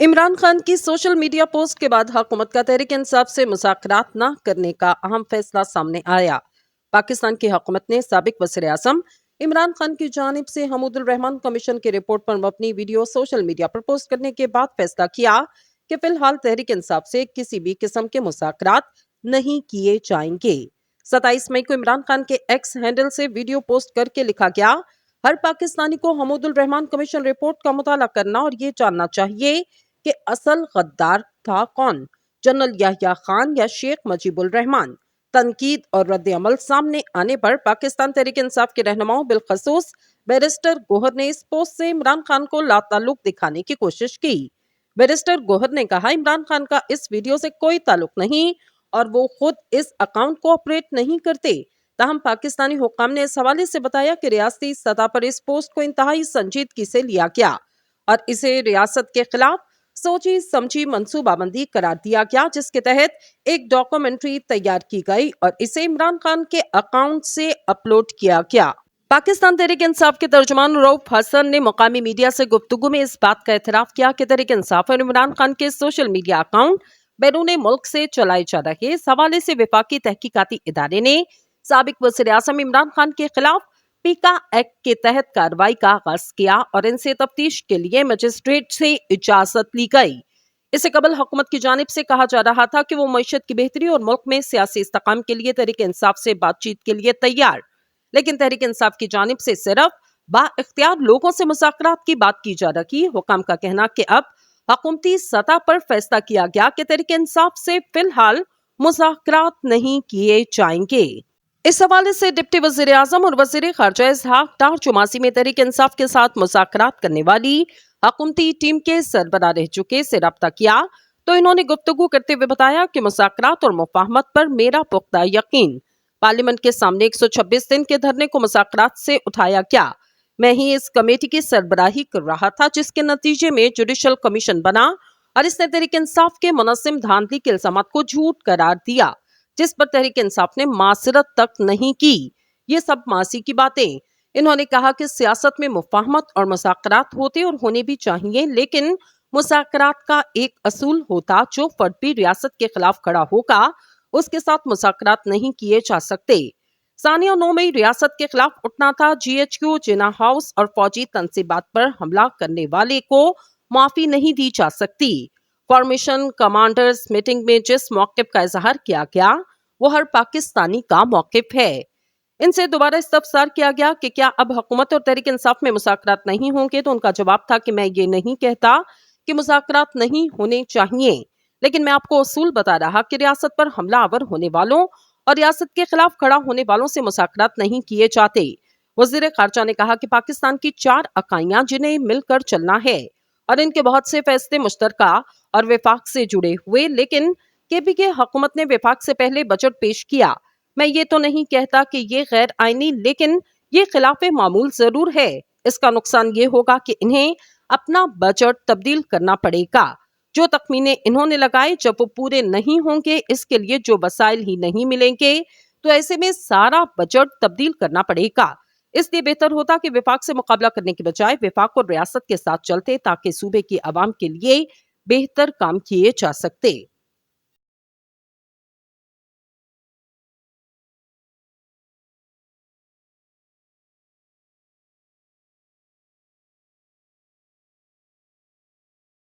इमरान खान की social media post के बाद हुकूमत का तहरीक इंसाफ से मुज़ाकरात न करने का अहम फैसला सामने आया। पाकिस्तान की हुकूमत ने साबिक वज़ीर आज़म इमरान खान की जानिब से हमूदुल रहमान कमीशन की रिपोर्ट पर मबनी वीडियो सोशल मीडिया पर पोस्ट करने के बाद फैसला किया कि फिलहाल तहरीक इंसाफ से किसी भी किस्म के मुज़ाकरात नहीं किए जाएंगे। 27 मई को इमरान खान के एक्स हैंडल से वीडियो पोस्ट करके लिखा गया, हर पाकिस्तानी को हमूदुल रहमान कमीशन रिपोर्ट का मुताला करना और ये जानना चाहिए कि असल गद्दार था कौन, जनरल याह्या खान या शेख मुजीबुर रहमान। तनकीद और रद्द अमल सामने आने पर पाकिस्तान तहरीक इंसाफ के रहनुमाओं बिलखसूस बैरिस्टर गोहर ने इस पोस्ट से इमरान खान को लाताल्लुक दिखाने की कोशिश की। बैरिस्टर गोहर ने कहा, इमरान खान का इस वीडियो से कोई ताल्लुक नहीं और वो खुद इस अकाउंट को ऑपरेट नहीं करते। ताहम पाकिस्तानी हुक्काम ने इस हवाले से बताया कि रियासती सतह पर इस पोस्ट को इंतहाई संजीदगी से लिया गया और इसे रियासत के खिलाफ सोची समझी मंसूबाबंदी करार दिया गया, जिसके तहत एक डॉक्यूमेंट्री तैयार की गई और इसे इमरान खान के अकाउंट से अपलोड किया गया। पाकिस्तान तहरीक इंसाफ के तर्जुमान रऊफ हसन ने मुकामी मीडिया से गुफ्तगू में इस बात का एतराफ किया कि तहरीक इंसाफ और इमरान खान के सोशल मीडिया अकाउंट बैरून मुल्क से चलाए जा रहे। इस हवाले से वफाकी तहकीकाती इदारे ने साबिक वज़ीर आज़म इमरान खान के खिलाफ पीका एक्ट के तहत कार्रवाई का आगाज किया और इनसे तफ्तीश के लिए मजिस्ट्रेट से इजाजत ली गई। इससे कबल हुकूमत की जानिब से कहा जा रहा था कि वो मईशत की बेहतरी और मुल्क में सियासी इस्तेकाम के लिए तहरीक इंसाफ से बातचीत के लिए तैयार, लेकिन तहरीक इंसाफ की जानिब से सिर्फ बाइख्तियार लोगों से मुज़ाकरात की बात की जा रही। हुकाम का कहना कि अब हुकूमती सतह पर फैसला किया गया कि तहरीक इंसाफ से फिलहाल मुज़ाकरात नहीं किए जाएंगे। इस हवाले से डिप्टी वज़ीर आज़म और वज़ीर ख़ारजा इसहाक डार जुमासी में तहरीक इंसाफ के साथ मुज़ाकरात करने वाली हुकूमती टीम के सरबराह रह चुके से रब्ता किया तो इन्होंने गुफ्तगू करते हुए बताया कि मुज़ाकरात और मुफाहमत पर मेरा पुख्ता यकीन। पार्लियामेंट के सामने 126 दिन के धरने को मुज़ाकरात से उठाया गया। मैं ही इस कमेटी की सरबराही कर रहा था, जिसके नतीजे में जुडिशल कमीशन बना और इसने तहरीक इंसाफ के मुनज़्ज़म धांधली के इल्जामात को झूठ करार दिया, जिस पर तहरीक इंसाफ ने मासरत तक नहीं की। ये सब मासी की बातें। इन्होंने कहा कि सियासत में मुफाहमत और मुज़ाकरात होते और होने भी चाहिए, लेकिन मुज़ाकरात का एक असूल होता, जो फर्द भी रियासत के खिलाफ खड़ा होगा उसके साथ मुज़ाकरात नहीं किए जा सकते। सानिया 9 मई रियासत के खिलाफ उठना था। GHQ, जिना हाउस और फौजी तंसीबात पर हमला करने वाले को माफी नहीं दी जा सकती। फॉर्मेशन कमांडर्स मीटिंग में जिस मौक़िफ़ का इजहार किया गया वो हर पाकिस्तानी का मौक़िफ़ है। इनसे दोबारा इस्तफसार किया गया कि क्या अब हुकूमत और तहरीक इंसाफ में मुज़ाकरात नहीं होंगे, तो उनका जवाब था कि मैं ये नहीं कहता कि मुज़ाकरात नहीं होने चाहिए, लेकिन मैं आपको असूल बता रहा कि रियासत पर हमला आवर होने वालों और रियासत के खिलाफ खड़ा होने वालों से मुज़ाकरात नहीं किए जाते। वज़ीर ख़ारजा ने कहा कि पाकिस्तान की 4 इकाइयां जिन्हें मिलकर चलना है और इनके बहुत से फैसले मुश्तरका और विफाक से जुड़े हुए, लेकिन केपीके हुकूमत ने विफाक से पहले बजट पेश किया। मैं ये तो नहीं कहता कि ये गैर आईनी, लेकिन ये खिलाफ मामूल जरूर है। इसका नुकसान ये होगा कि इन्हें अपना बजट तब्दील करना पड़ेगा। जो तखमीने इन्होंने लगाए जब वो पूरे नहीं होंगे, इसके लिए जो वसाइल ही नहीं मिलेंगे, तो ऐसे में सारा बजट तब्दील करना पड़ेगा। इसलिए बेहतर होता कि विफाक से मुकाबला करने के बजाय विफाक और रियासत के साथ चलते, ताकि सूबे की आवाम के लिए बेहतर काम किए जा सकते।